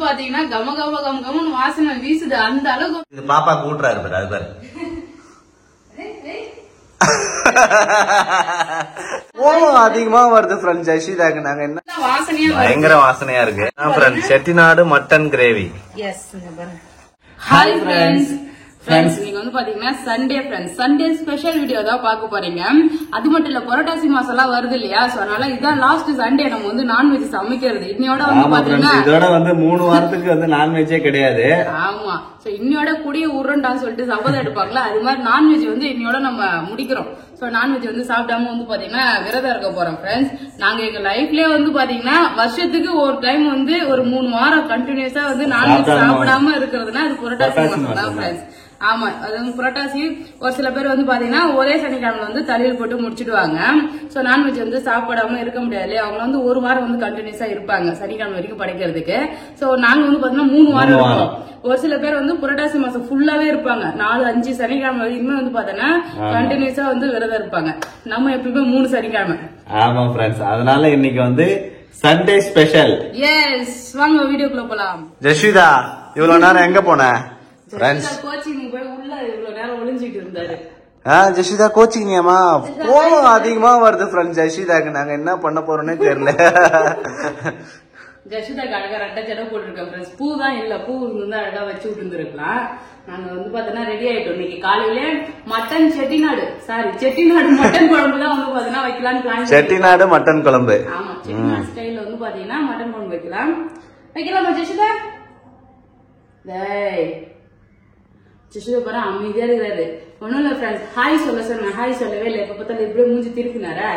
பாத்தீங்கன்னா கம கம கம கமன்னு வாசனை வீசுது அந்த அளவுக்கு. இது பாப்பா கூட்டுறாரு பாரு, அது பாரு. கோவம் அதிகமா வருது ஃப்ரெண்ட்ஸ் ஜெஷிதாக்கு. நாங்க என்ன வாசனையா பயங்கர வாசனையா இருக்கு friends. Chettinad mutton gravy. Yes hi friends. Friends நீங்க வந்து பாத்தீங்கன்னா Sunday friends Sunday special video தான் பார்க்க போறீங்க. அது மட்டும் இல்ல புரட்டாசி மாசம் எல்லாம் வருது இல்லையா, சோ அதனால இதான் லாஸ்ட் சண்டே நம்ம வந்து நான்வெஜ் சமைக்கிறது. இன்னையோட வந்து பாத்தீங்கன்னா இதோட வந்து 3 வாரத்துக்கு வந்து நான்வெஜ்ஜே கிடையாது. ஆமா, சோ இன்னையோட கூடிய உருண்டான்னு சொல்லிட்டு சபதம் எடுப்பாங்களா, அது மாதிரி நான்வெஜ் வந்து இன்னையோட நம்ம முடிக்கிறோம். சோ நான்வெஜ் வந்து சாப்பிடாம வந்து பாத்தீங்கன்னா விரதம் இருக்க போறோம் ஃப்ரெண்ட்ஸ். நாங்க எங்க லைஃப்லயே வந்து பாத்தீங்கன்னா வருஷத்துக்கு ஒரு டைம் வந்து ஒரு 3 வாரம் கண்டினியூஸா வந்து நான்வெஜ் சாப்பிடாம இருக்கிறதுனா அது புரட்டாசி மாசம் தான் ஃப்ரெண்ட்ஸ். ஆமா, அது வந்து புரட்டாசி. ஒரு சில பேர் வந்து பாத்தீங்கன்னா ஒரே சனிக்கிழமை வந்து தலையில் போட்டு முடிச்சிடுவாங்க. சோ நான்வெஜ் வந்து சாப்பிடாம இருக்க முடியாது, அவங்க வந்து ஒரு வாரம் வந்து கண்டினியூஸா இருப்பாங்க சனிக்கிழமை வரைக்கும் படைக்கிறதுக்கு. சோ நாங்க வந்து பாத்தீங்கன்னா 3 வாரம் இருப்போம். ஒரு சில பேர் வந்து புரட்டாசி மாசம் ஃபுல்லாவே இருப்பாங்க, 4-5 சனிக்கிழமை வரைக்குமே வந்து பாத்தீங்கன்னா கண்டினியூஸா வந்து விரதம் இருப்பாங்க. நம்ம எப்பயுமே 3 சனிக்கிழமை. ஆமா ஃப்ரெண்ட்ஸ், அதனால இன்னைக்கு வந்து சண்டே ஸ்பெஷல். எஸ், வாங்க வீடியோக்குள்ள போலாம். ஜெஷிதா இவ்வளவு நேரம் எங்க போன? கோச்சிங் போய் உள்ள இவ்வளவு நேரம் ஒளிஞ்சிட்டு இருந்தாரு. ஜெஷிதா கோச்சிங்கம்மா. கோவம் அதிகமா வருது ஃப்ரெண்ட்ஸ் ஜெஷிதாக்கு. நாங்க என்ன பண்ண போறோம்னே தெரியல. ஜெஷிதாக்கு அழகா ரெட்டை ஜடை போட்டுருக்கேன் ஃப்ரெண்ட்ஸ். பூ தான் இல்ல, பூ இருந்தா அழகா வச்சு விட்டுருந்துருக்கலாம். நாங்க வந்து பாத்தீங்கன்னா ரெடி ஆயிட்டோம். இன்னைக்கு காலையில மட்டன் செட்டிநாடு மட்டன் குழம்பு தான் வந்து பாத்தீங்கன்னா வைக்கலாம்னு பிளான். செட்டிநாடு மட்டன் குழம்பு. ஆமா, செட்டிநாடு ஸ்டைல்ல வந்து பாத்தீங்கன்னா மட்டன் குழம்பு வைக்கலாமா ஜெஷிதா? ஜெஷிதா பாரு அமைதியா இருக்கிறாரு. ஒண்ணும் இல்ல ஃப்ரெண்ட்ஸ், ஹாய் சொல்ல சொன்ன ஹாய் சொல்லவே இல்லை. எப்ப பார்த்தாலும் இப்படியே மூஞ்சி திருப்பினாரா,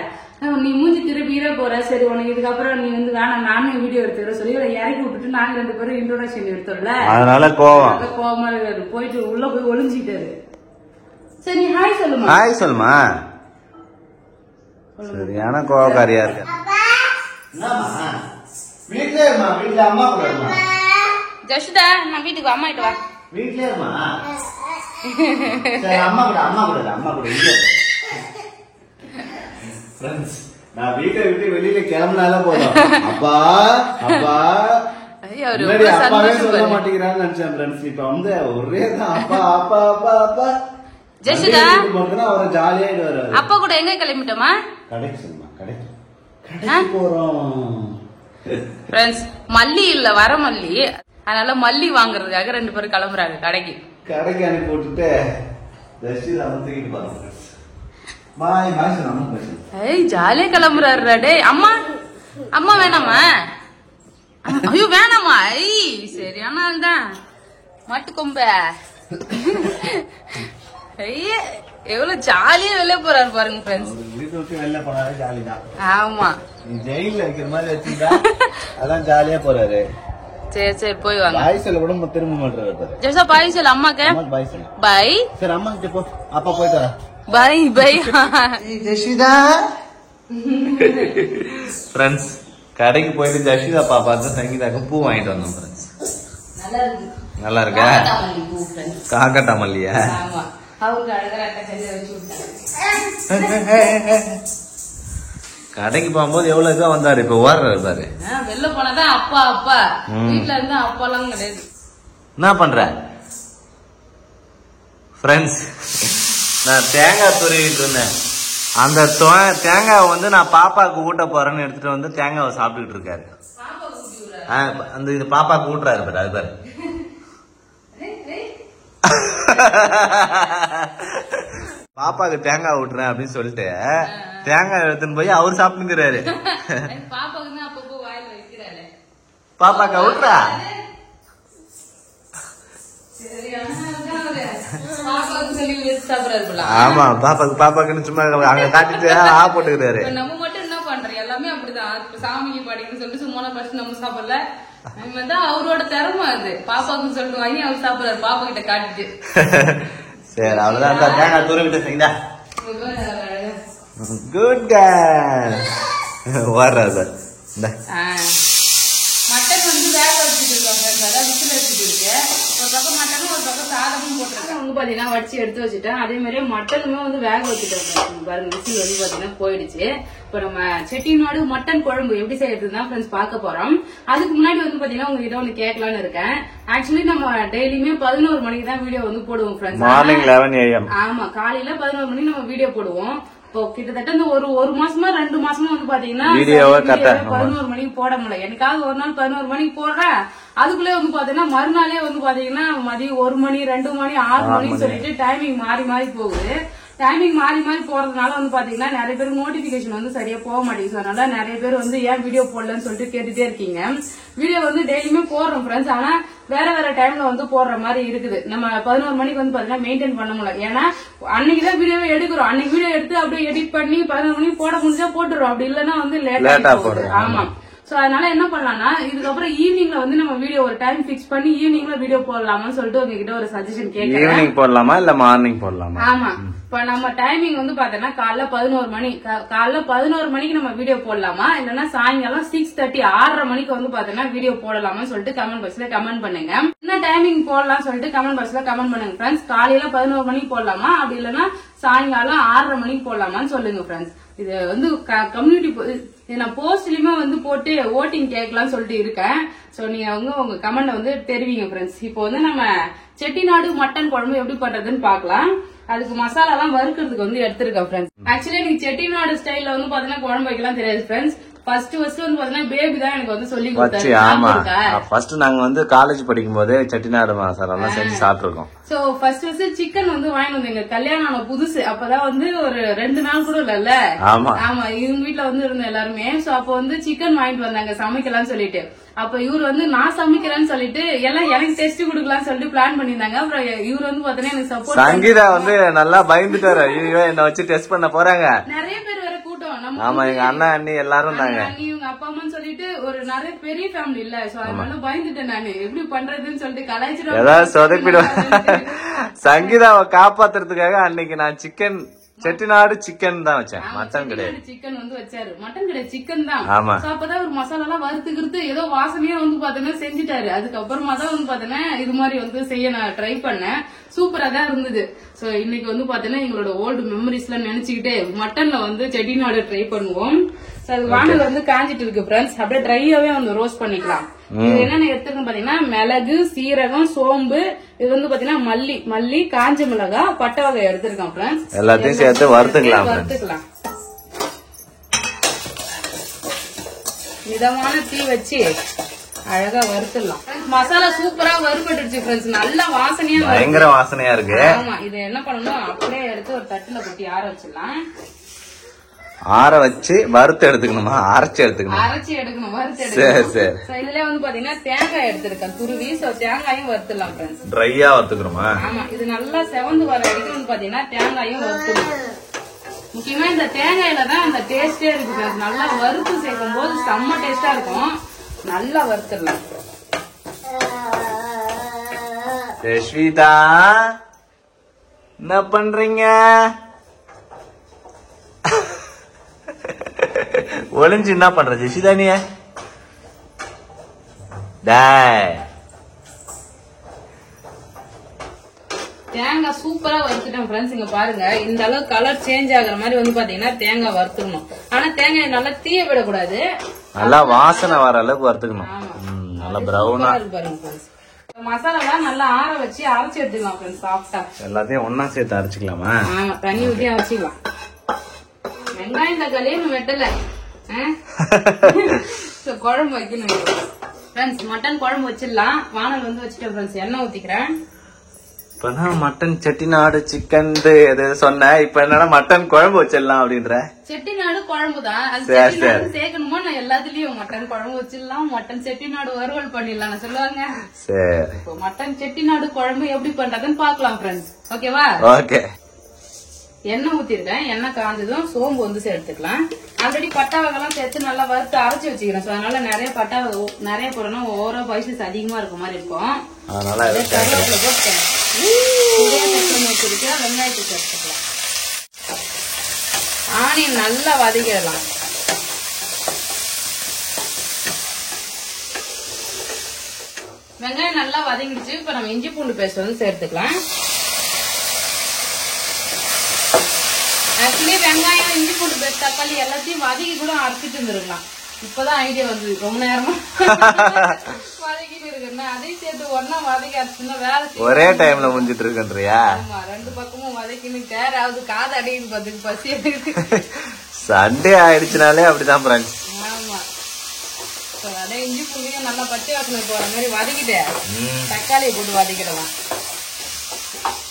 நீ மூஞ்சி திருப்பிட போற, சரி உனக்கு இதுக்கப்புறம் நீ வந்து வேணாம் நானே வீடியோ எடுத்துக்கிற சொல்லி இறக்கி விட்டுட்டு நாங்க 2 பேரும் இன்ட்ரோடக்ஷன் எடுத்தோம்ல, அதனால கோவமா இருக்காரு. போயிட்டு உள்ள போய் ஒளிஞ்சிட்டாரு. சரி நீ ஹாய் சொல்லுமா. ஹாய் சொல்லுமா. சரியான கோவக்காரியா இருக்க. வீட்டுல அம்மா கூட ஜெஷிதா நான் வீட்டுக்கு அம்மா கிட்ட வா. வீட்லயே இருமா. சரி அம்மா கூட இங்க. ஃப்ரெண்ட்ஸ் நான் வீட்டை விட்டு வெளியில கிளம்பினால போதும் அப்பா அப்பாவே சொல்ல மாட்டேங்கிறான்னு நினைச்சேன் ஃப்ரெண்ட்ஸ். இப்ப வந்து ஒரே தான் அப்பா. ஜெஷிதா அவரை ஜாலியா வருவாரு. அப்பா கூட எங்க கிளம்பிட்டோமா? கடைக்கு சொல்லுமா, கடைக்கு போறோம் ஃப்ரெண்ட்ஸ். மல்லி இல்ல வர மல்லி, அதனால மல்லி வாங்குறதுக்காக 2 பேரும் கிளம்புறாங்க கடைக்கு அனுப்பி விட்டுட்டு ஜாலியா கிளம்புறாரு. டே அம்மா வேணாமா? ஐயோ வேணாமா? சரியான ஆள் தான் மட்டு கொம்ப. எவ்வளவு ஜாலியா வெளியே போறாரு பாருங்க ஃப்ரெண்ட்ஸ். வீட்டு விட்டு வெளில போனாலே ஜாலி தான். ஆமா, ஜெயில வைக்கிற மாதிரி வச்சுட்டா அதான் ஜாலியா போறாரு. சரி போய் வாங்க. பாய் சொல்ல கூட திரும்ப மாட்டாரு. ஜெஷா பாய் சொல்ல அம்மாக்கு. பாய் சொல்ல. பாய். சரி அம்மா கிட்ட போ, அப்பா போயிட்டு வரேன். பாய். ஜெஷிதா ஃப்ரெண்ட்ஸ் கடைக்கு போயிட்டு ஜெஷிதா பாப்பா சங்கீதாக்கு பூ வாங்கிட்டு வந்தோம் ஃப்ரெண்ட்ஸ். நல்லா இருக்கா? காக்கட்டா மல்லியா? கடைக்கு போகும்போது எவ்வளவு இதா வந்தாரு, இப்ப ஓடுறாரு பாரு. வெளில போனாதான் அப்பா வீட்டுல இருந்தா அப்பாலாம் கிடையாது. என்ன பண்ற ஃப்ரெண்ட்ஸ்? நான் தேங்காய் துருவிட்டு இருந்தேன். அந்த தேங்காய் வந்து நான் பாப்பாக்கு ஊட்ட போறேன்னு எடுத்துட்டு வந்து தேங்காவை சாப்பிட்டுட்டு இருக்காரு. அந்த இது பாப்பாக்கு ஊட்டுறாரு பாரு, அது பாரு. பாப்பாக்கு தேங்காய் ஊட்டுறேன் அப்படின்னு சொல்லிட்டு தேங்காய் எடுத்துன்னு போய் அவர் சாப்பிட்டுக்கிறாரு. பாப்பாக்கா ஊட்டுறா? ஆமா, பாப்பாக்குன்னு சும்மா அங்க காட்டிட்டு போட்டுக்கிறாரு. நம்ம மட்டும் என்ன பண்றோம், எல்லாமே அப்படிதான். சாமிக்கு பாடின்னு சொல்லிட்டு சும்மா ஃபர்ஸ்ட் நம்ம சாப்பிடல, அவரோட திறமை அது. பாப்பாக்கு சொல்லிட்டு வாங்கி அவர் சாப்பிடுறாரு பாப்பா கிட்ட காட்டிட்டு. சரி அவ்வளவுதான், தேங்காய் துருவிட்டு செய்தா. Good girl. வர்றாரு மட்டன் வந்து வேக வச்சுட்டு இருக்கோம், விசில் வச்சுட்டு இருக்கு. ஒரு பக்கம் மட்டனும் ஒரு பக்கம் சாதமும் போட்டிருக்கேன். வந்து பாத்தீங்கன்னா வடிச்சு எடுத்து வச்சுட்டேன். அதே மாதிரியே மட்டனுமே வந்து வேக வச்சுட்டேன் பாருங்க. விசில் வந்து பாத்தீங்கன்னா போயிடுச்சு. இப்ப நம்ம செட்டிநாடு மட்டன் குழம்பு எப்படி செய்யறதுதான் ஃப்ரெண்ட்ஸ் பார்க்க போறோம். அதுக்கு முன்னாடி வந்து பாத்தீங்கன்னா உங்ககிட்ட ஒண்ணு கேட்கலான்னு இருக்கேன். ஆக்சுவலி நம்ம டெய்லியுமே 11 மணிக்கு தான் வீடியோ வந்து போடுவோம் ஃப்ரெண்ட்ஸ். Morning 11 AM. ஆமா, காலையில 11 மணிக்கு நம்ம வீடியோ போடுவோம். இப்போ கிட்டத்தட்ட இந்த ஒரு மாசமா 2 மாசமா வந்து பாத்தீங்கன்னா 11 மணிக்கு போட முடியல. எனக்காவது ஒரு நாள் 11 மணிக்கு போடுறேன். அதுக்குள்ளே வந்து பாத்தீங்கன்னா மறுநாளே வந்து பாத்தீங்கன்னா மதியம் 1 மணி 2 மணி 6 மணின்னு சொல்லிட்டு டைமிங் மாறி மாறி போகுது. டைமிங் மாறி மாறி போறதுனால வந்து பாத்தீங்கன்னா நிறைய பேருக்கு நோட்டிபிகேஷன் வந்து சரியா போக மாட்டேங்குது. அதனால நிறைய பேர் வந்து ஏன் வீடியோ போடலன்னு சொல்லிட்டு கேட்டுட்டே இருக்கீங்க. வீடியோ வந்து டெய்லியுமே போடுறோம் ஃப்ரெண்ட்ஸ். ஆனா வேற வேற டைம்ல வந்து போடுற மாதிரி இருக்குது. நம்ம 11 மணிக்கு வந்து பாத்தீங்கன்னா மெயின்டைன் பண்ண முடியல. ஏன்னா அன்னைக்குதான் வீடியோவே எடுக்கிறோம். அன்னைக்கு வீடியோ எடுத்து அப்படியே எடிட் பண்ணி 11 மணிக்கு போட முடிஞ்சா போட்டுறோம். அப்படி இல்லைன்னா வந்து லேட்டா போடுறோம். ஆமா. சோ அதனால என்ன பண்ணலாம்னா இதுக்கப்புறம் ஈவினிங்ல வந்து நம்ம வீடியோ ஒரு டைம் பிக்ஸ் பண்ணி ஈவினிங்ல வீடியோ போடலாமான்னு சொல்லிட்டு உங்ககிட்ட ஒரு சஜஷன் கேட்கறேன். ஈவினிங் போடலாமா இல்ல மார்னிங் போடலாமா? ஆமா, இப்ப நம்ம டைமிங் வந்து பாத்தீங்கன்னா காலைல 11 மணி, காலைல 11 மணிக்கு நம்ம வீடியோ போடலாமா இல்லன்னா சாயங்காலம் 6:30 6:30 மணிக்கு வந்து பாத்தீங்கன்னா வீடியோ போடலாமான்னு சொல்லிட்டு கமெண்ட் பாக்ஸ்ல கமெண்ட் பண்ணுங்க. என்ன டைமிங் போடலாம் சொல்லிட்டு கமெண்ட் பாக்ஸ்ல கமெண்ட் பண்ணுங்க ஃப்ரெண்ட்ஸ். காலையில 11 மணிக்கு போடலாமா அப்படி இல்லன்னா சாயங்காலம் 6:30 மணிக்கு போடலாமான்னு சொல்லுங்க ஃப்ரெண்ட்ஸ். இது வந்து கம்யூனிட்டி நான் போஸ்ட்லயுமே வந்து போட்டு ஓட்டிங் கேட்கலாம்னு சொல்லிட்டு இருக்கேன். சோ நீங்க உங்க கமெண்ட் வந்து தெரிவிங்க ஃப்ரெண்ட்ஸ். இப்போ வந்து நம்ம செட்டிநாடு மட்டன் குழம்பு எப்படி பண்றதுன்னு பாக்கலாம். அதுக்கு மசாலா எல்லாம் வறுக்கிறதுக்கு வந்து எடுத்திருக்கேன் ஃப்ரெண்ட்ஸ். ஆக்சுவலி எனக்கு செட்டிநாடு ஸ்டைல்ல வந்து பாத்தீங்கன்னா குழம்பு வைக்கலாம் தெரியாது ஃப்ரெண்ட்ஸ். ஃபர்ஸ்ட் வந்து பாத்தீங்கன்னா பேபி தான் எனக்கு வந்து சொல்லி கொடுத்தாரு. ஆமா, ஃபர்ஸ்ட் நாங்க வந்து காலேஜ் படிக்கும் போதே செட்டிநாடு மசாலா எல்லாம் செஞ்சு சாப்பிட்டுருக்கோம். சோ ஃபர்ஸ்ட் சிக்கன் வந்து வாங்கிட்டு வந்தீங்க கல்யாணம் ஆன புதுசு. அப்பதான் வந்து ஒரு 2 நாள் கூட இல்ல. ஆமா, இவங்க வீட்டுல வந்து இருந்த எல்லாருமே. சோ அப்ப வந்து சிக்கன் வாங்கிட்டு வந்தாங்க சமைக்கலாம்னு சொல்லிட்டு. அப்ப இவர் வந்து நான் சமைக்கிறேன்னு சொல்லிட்டு எல்லாம் எனக்கு டெஸ்ட் கொடுக்கலாம்னு சொல்லிட்டு பிளான் பண்ணிருந்தாங்க. அப்புறம் இவர் வந்து பாத்தீங்கன்னா எனக்கு சப்போர்ட். சங்கீதா வந்து நல்லா பயந்துட்டாரு. ஐயோ என்ன வச்சு டெஸ்ட் பண்ண போறாங்க. நிறைய பேர் வேற கூட்டம். ஆமா, எங்க அண்ணா அண்ணி எல்லாரும் இருந்தாங்க. இவங்க அப்பா அம்மான்னு சொல்லிட்டு ஒரு நிறைய பெரிய ஃபேமிலி இல்ல. சோ அதனால பயந்துட்டேன் நானு எப்படி பண்றதுன்னு சொல்லிட்டு கலாய்ச்சிட்டு ஏதாவது சொதப்பிடுவேன். சங்கீதாவை காப்பாத்துறதுக்காக அன்னைக்கு நான் செட்டிநாடு சிக்கன் தான் வச்சேன். மட்டன் கிடையாது. சிக்கன் வந்து வச்சாரு. மட்டன் கிடையாது, சிக்கன் தான். ஆமா. அப்பதான் ஒரு மசாலா எல்லாம் வறுத்துக்கிறது ஏதோ வாசனையா வந்து பாத்தீங்கன்னா செஞ்சுட்டாரு. அதுக்கப்புறமா தான் வந்து பாத்தீங்கன்னா இது மாதிரி வந்து செய்ய நான் ட்ரை பண்ணேன். சூப்பரா தான் இருந்தது. சோ இன்னைக்கு வந்து பாத்தீங்கன்னா எங்களோட ஓல்டு மெமரிஸ் எல்லாம் நினைச்சுக்கிட்டே மட்டன்ல வந்து செட்டிநாடு ட்ரை பண்ணுவோம். அது வானல் வந்து காஞ்சிட்டு இருக்கு ஃப்ரெண்ட்ஸ். அப்படியே ட்ரையாவே வந்து ரோஸ்ட் பண்ணிக்கலாம். இது என்னென்ன எடுத்துக்கணும் பாத்தீங்கன்னா மிளகு, சீரகம், சோம்பு, இது வந்து பாத்தீங்கன்னா மல்லி, காஞ்ச மிளகாய், பட்டை வகை எடுத்திருக்கோம் ஃப்ரெண்ட்ஸ். எல்லாத்தையும் சேர்த்து வறுத்துக்கலாம். மிதமான தீ வச்சு அழகா வறுத்துடலாம். மசாலா சூப்பரா வறுபட்டுருச்சு ஃப்ரெண்ட்ஸ். நல்ல வாசனையா, பயங்கர வாசனையா இருக்கு. ஆமா, இது என்ன பண்ணணும் அப்படியே எடுத்து ஒரு தட்டுல கொட்டி ஆற வச்சிடலாம். ஆற வச்சு வறுத்து எடுத்துக்கணுமா? அரைச்சு எடுத்துக்கணும். அரைச்சி எடுக்கணும், வறுத்து எடுக்கணும். சரி. இதுல வந்து பாத்தீங்கன்னா தேங்காய் எடுத்திருக்கேன் துருவி. சோ தேங்காயும் வறுத்துடலாம் ஃப்ரெண்ட்ஸ். ட்ரையா வறுத்துக்கிறோமா? ஆமா, இது நல்லா செவந்து வர வரைக்கும் வந்து பாத்தீங்கன்னா தேங்காயும் வறுத்துடணும். முக்கியமா இந்த தேங்காயில தான் அந்த டேஸ்டே இருக்கு. நல்லா வறுத்து சேர்க்கும் போது செம்ம டேஸ்டா இருக்கும். நல்லா வறுத்துடலாம். ஸ்வீதா என்ன பண்றீங்க? ஒளிஞ்சு என்ன பண்ற ஜெசிதானிய? தேங்காய் சூப்பரா வறுத்துட்டேன் ஃப்ரெண்ட்ஸ். இங்க பாருங்க, இந்த அளவு கலர் சேஞ்ச் ஆகுற மாதிரி வந்து பாத்தீங்கன்னா தேங்காய் வறுத்துக்கணும். ஆனா தேங்காய் நல்லா தீய விடக்கூடாது. நல்லா வாசனை வர அளவுக்கு வறுத்துக்கணும். நல்லா பிரவுனா பாருங்க ஃப்ரெண்ட்ஸ். மசாலா நல்லா ஆற வச்சு அரைச்சு எடுத்துக்கலாம் ஃப்ரெண்ட்ஸ். சாஃப்டா எல்லாத்தையும் ஒன்னா சேர்த்து அரைச்சிக்கலாமா? ஆமா, தண்ணி ஊத்தி அரைச்சிக்கலாம். வெங்காயம் தக்காளியும் வெட்டல குழம்பு வைக்கணும் ஃப்ரெண்ட்ஸ். மட்டன் குழம்பு வச்சிடலாம். வானல் வந்து வச்சுட்டேன் ஃப்ரெண்ட்ஸ். எண்ணெய் ஊத்திக்கிறேன். இப்பதான் மட்டன் செட்டிநாடு சிக்கன் எது சொன்ன, இப்ப என்னன்னா மட்டன் குழம்பு வச்சிடலாம் அப்படின்ற. செட்டிநாடு குழம்பு தான், அது செட்டிநாடு சேர்க்கணுமா? நான் எல்லாத்துலயும் மட்டன் குழம்பு வச்சிடலாம், மட்டன் செட்டிநாடு வறுவல் பண்ணிடலாம் சொல்லுவாங்க. சரி, இப்போ மட்டன் செட்டிநாடு குழம்பு எப்படி பண்றதுன்னு பாக்கலாம் ஃப்ரெண்ட்ஸ். ஓகேவா? ஓகே. எண்ணெய் ஊத்திருக்கேன். எண்ணெய் காஞ்சதும் சோம்பு வந்து சேர்த்துக்கலாம். ஆல்ரெடி பட்டா வகைலாம் சேர்த்து நல்லா வறுத்து அரைச்சி வச்சுக்கிறேன். சோ அதனால நிறைய பட்டா நிறைய போடணும், ஓவரா பைசஸ் அதிகமா இருக்க மாதிரி இருக்கும். அதனால கருவேப்பிலை போட்டேன். வெங்காயத்தை சேர்த்துக்கலாம். ஆனியன் நல்லா வதக்கிடலாம். வெங்காயம் நல்லா வதங்கிடுச்சு. இப்ப நம்ம இஞ்சி பூண்டு பேஸ்ட் வந்து சேர்த்துக்கலாம். ஆக்சுவலி வெங்காயம், இஞ்சி பூண்டு பேஸ்ட், தக்காளி எல்லாத்தையும் வதக்கி கூட அரைச்சிட்டு இருந்துருக்கலாம். இப்பதான் ஐடியா வந்து ரொம்ப நேரமா வதக்கிட்டு இருக்குன்னா அதையும் சேர்த்து ஒன்னா வதக்கி அரைச்சுன்னா வேலை ஒரே டைம்ல முடிஞ்சிட்டு இருக்குன்றியா? ஆமா, ரெண்டு பக்கமும் வதக்கின்னு தேராவது காது அடின்னு பார்த்துக்கு பசி எடுக்கு. சண்டே ஆயிடுச்சுனாலே அப்படிதான் ஃப்ரெண்ட்ஸ். ஆமா, அதே இஞ்சி பூண்டையும் நல்லா பச்சை வாசனை போற மாதிரி வதக்கிட்டு தக்காளியை போட்டு வதக்கிடலாம்.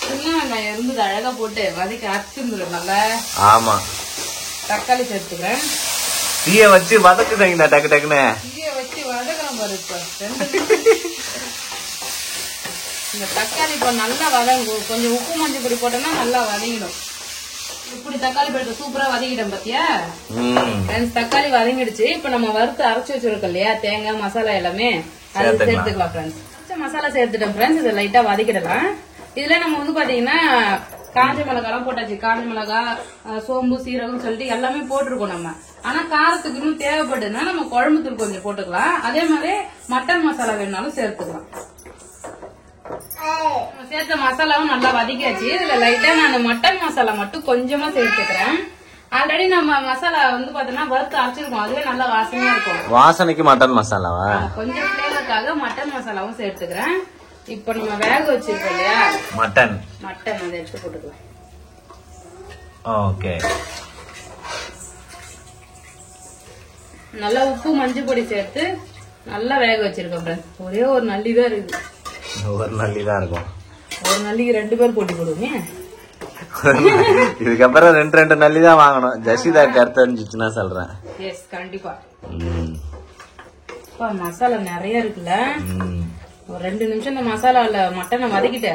சின்ன வெங்காயம் இருந்தது அழகா போட்டு வதக்கி அரைச்சிருந்துடும் நல்லா. ஆமா, தக்காளி சேர்த்துக்கிறேன். தீய வச்சு வதக்குறீங்க டக்கு டக்குன்னு. தீய வச்சு வதக்கலாம் பாரு. இப்ப இந்த தக்காளி இப்ப நல்லா வதங்கும். கொஞ்சம் உப்பு மஞ்சள் பொடி போட்டோம்னா நல்லா வதங்கிடும். இப்படி தக்காளி போட்டு சூப்பரா வதக்கிட்டோம் பாத்தியா? தக்காளி வதங்கிடுச்சு. இப்ப நம்ம வறுத்து அரைச்சு வச்சிருக்கோம் இல்லையா, தேங்காய் மசாலா எல்லாமே அது சேர்த்துக்கலாம் ஃப்ரெண்ட்ஸ். மசாலா சேர்த்துட்டோம் ஃப்ரெண்ட்ஸ். இதை லைட்டா வதக்கிடலாம். இதுல நம்ம வந்து பாத்தீங்கன்னா காஞ்ச மிளகாலாம் போட்டாச்சு. காஞ்ச மிளகா, சோம்பு, சீரகம் சொல்லிட்டு எல்லாமே போட்டிருக்கோம் நம்ம. ஆனா காரத்துக்கு இன்னும் தேவைப்படுதுன்னா நம்ம குழம்பு தூள் கொஞ்சம் போட்டுக்கலாம். அதே மாதிரி மட்டன் மசாலா வேணாலும் சேர்த்துக்கலாம். சேர்த்த மசாலாவும் நல்லா வதக்கியாச்சு. இதுல லைட்டா நான் மட்டன் மசாலா மட்டும் கொஞ்சமா சேர்த்துக்கிறேன். ஆல்ரெடி நம்ம மசாலா வந்து பாத்தீங்கன்னா வறுத்து அரைச்சிருக்கோம். அதுவே நல்லா வாசனையா இருக்கும். வாசனைக்கு மட்டன் மசாலாவா? கொஞ்சம் ஃபிளேவருக்காக மட்டன் மசாலாவும் சேர்த்துக்கிறேன். இப்ப நம்ம வேக வச்சிருக்கோம் இல்லையா மட்டன் அதை எடுத்து போட்டுக்கலாம். ஓகே, நல்லா உப்பு மஞ்சள் பொடி சேர்த்து நல்லா வேக வச்சிருக்கோம். ஒரே ஒரு நல்லிதான் இருக்குது. ஒரு நல்லிதான் இருக்கும். ஒரு நல்லிக்கு 2 பேர் போட்டி போடுவோமே. இதுக்கப்புறம் 2 நல்லிதான் வாங்கணும். ஜசிதா கருத்து தெரிஞ்சிச்சுன்னா சொல்றேன். எஸ், கண்டிப்பா. மசாலா நிறைய இருக்குல்ல. ஒரு 2 நிமிஷம் இந்த மசாலால மட்டனை வதக்கிட்டு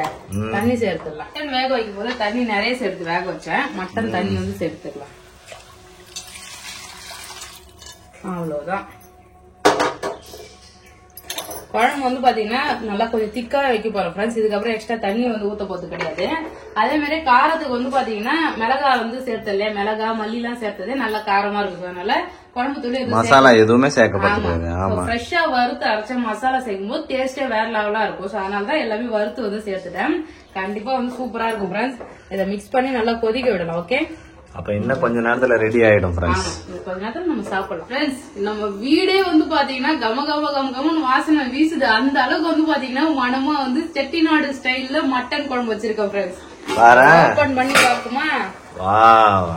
தண்ணி சேர்த்துடலாம். மட்டன் வேக வைக்கும் போது தண்ணி நிறைய சேர்த்து வேக வச்சேன். மட்டன் தண்ணி வந்து சேர்த்துடலாம். அவ்வளவுதான். குழம்பு வந்து பாத்தீங்கன்னா நல்லா கொஞ்சம் திக்கா வைக்க போறோம் ஃப்ரெண்ட்ஸ். இதுக்கப்புறம் எக்ஸ்ட்ரா தண்ணி வந்து ஊத்த போறது கிடையாது. அதே மாதிரி காரத்துக்கு வந்து பாத்தீங்கன்னா மிளகா வந்து சேர்த்து இல்லையா, மிளகா மல்லி எல்லாம் சேர்த்ததே நல்லா காரமா இருக்கு. அதனால குழம்பு தூள் மசாலா எதுவுமே சேர்க்கப்பட்டிருக்கு. ஃப்ரெஷ்ஷா வறுத்து அரைச்ச மசாலா சேர்க்கும் போது டேஸ்டே வேற லெவலா இருக்கும். அதனாலதான் எல்லாமே வறுத்து வந்து சேர்த்துட்டேன். கண்டிப்பா வந்து சூப்பரா இருக்கும் ஃப்ரெண்ட்ஸ். இதை மிக்ஸ் பண்ணி நல்லா கொதிக்க விடலாம். ஓகே, அப்ப இன்னும் கொஞ்ச நேரத்துல ரெடி ஆயிடும் ஃப்ரெண்ட்ஸ். கொஞ்ச நேரத்துல நம்ம சாப்பிடலாம் ஃப்ரெண்ட்ஸ். நம்ம வீடே வந்து பாத்தீங்கன்னா கமன்னு வாசனை வீசுது. அந்த அளவுக்கு வந்து பாத்தீங்கன்னா மனமா வந்து செட்டிநாடு ஸ்டைல்ல மட்டன் குழம்பு வச்சிருக்கோம் ஃப்ரெண்ட்ஸ். ஓபன் பண்ணி பாக்குமா? வாவ்,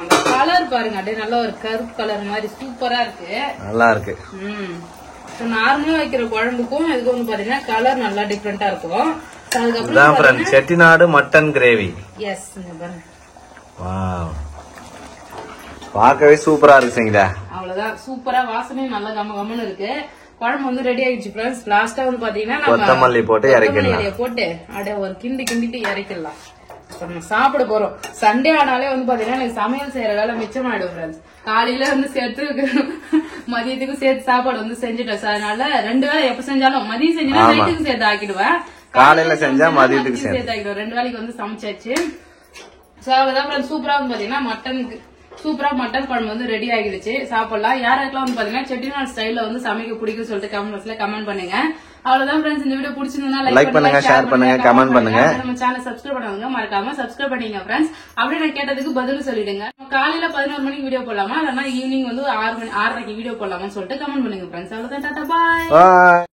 அந்த கலர் பாருங்க, அப்படியே நல்ல ஒரு கருப்பு கலர் மாதிரி சூப்பரா இருக்கு. நல்லா இருக்கு. நார்மலா வைக்கிற குழம்புக்கும் இதுக்கு வந்து பாத்தீங்கன்னா கலர் நல்லா டிஃபரெண்டா இருக்கும். அதுக்கப்புறம் செட்டிநாடு மட்டன் கிரேவி. எஸ், பாருங்க. வாவ், பார்க்கவே சூப்பரா இருக்கு சங்கீதா. அவ்வளவுதான், சூப்பரா வாசனையும் நல்லா கமகமன்னு இருக்கு. குழம்பு வந்து ரெடி ஆயிடுச்சு ஃப்ரெண்ட்ஸ். லாஸ்டா வந்து பாத்தீங்கன்னா கொத்தமல்லி போட்டு இறக்கிடலாம். போட்டு அப்படியே ஒரு கிண்டிட்டு இறக்கிடலாம். நம்ம சாப்பிட போறோம். சண்டே ஆனாலே வந்து பாத்தீங்கன்னா எனக்கு சமையல் செய்யற வேலை மிச்சமாயிடும் ஃப்ரெண்ட்ஸ். காலையில வந்து சேர்த்து மதியத்துக்கும் சேர்த்து சாப்பாடு வந்து செஞ்சுட்டேன். அதனால 2 வேளை எப்ப செஞ்சாலும் மதியம் செஞ்சா நைட்டுக்கு சேர்த்து ஆக்கிடுவேன். காலையில செஞ்சா மதியத்துக்கு சேர்த்து ஆக்கிடுவேன். 2 வேளைக்கு வந்து சமைச்சாச்சு. சூப்பரா வந்து பாத்தீங்கன்னா மட்டனுக்கு சூப்பரா மட்டன் குழம்பு வந்து ரெடி ஆகிடுச்சு. சாப்பிடலாம். யாருக்கெல்லாம் வந்து பாத்தீங்கன்னா செட்டிநாடு ஸ்டைல்ல வந்து சமைக்க பிடிக்கும் சொல்லிட்டு கமெண்ட் பண்ணுங்க. அவ்வளவுதான் ஃப்ரெண்ட்ஸ். இந்த வீடியோ பிடிச்சிருந்தா லைக் பண்ணுங்க, ஷேர் பண்ணுங்க, கமெண்ட் பண்ணுங்க. நம்ம சேனல் சப்ஸ்கிரைப் பண்ணுங்க, மறக்காம சப்ஸ்கிரைப் பண்ணீங்க ஃப்ரெண்ட்ஸ். அப்படியே நான் கேட்டதுக்கு பதில் சொல்லிடுங்க. காலையில 11 மணிக்கு வீடியோ போடலாமா, இல்லன்னா ஈவினிங் வந்து 6:30 வீடியோ போடலாமான்னு சொல்லிட்டு கமெண்ட் பண்ணுங்க ஃப்ரெண்ட்ஸ். அவ்வளவுதான், டாடா, பாய்.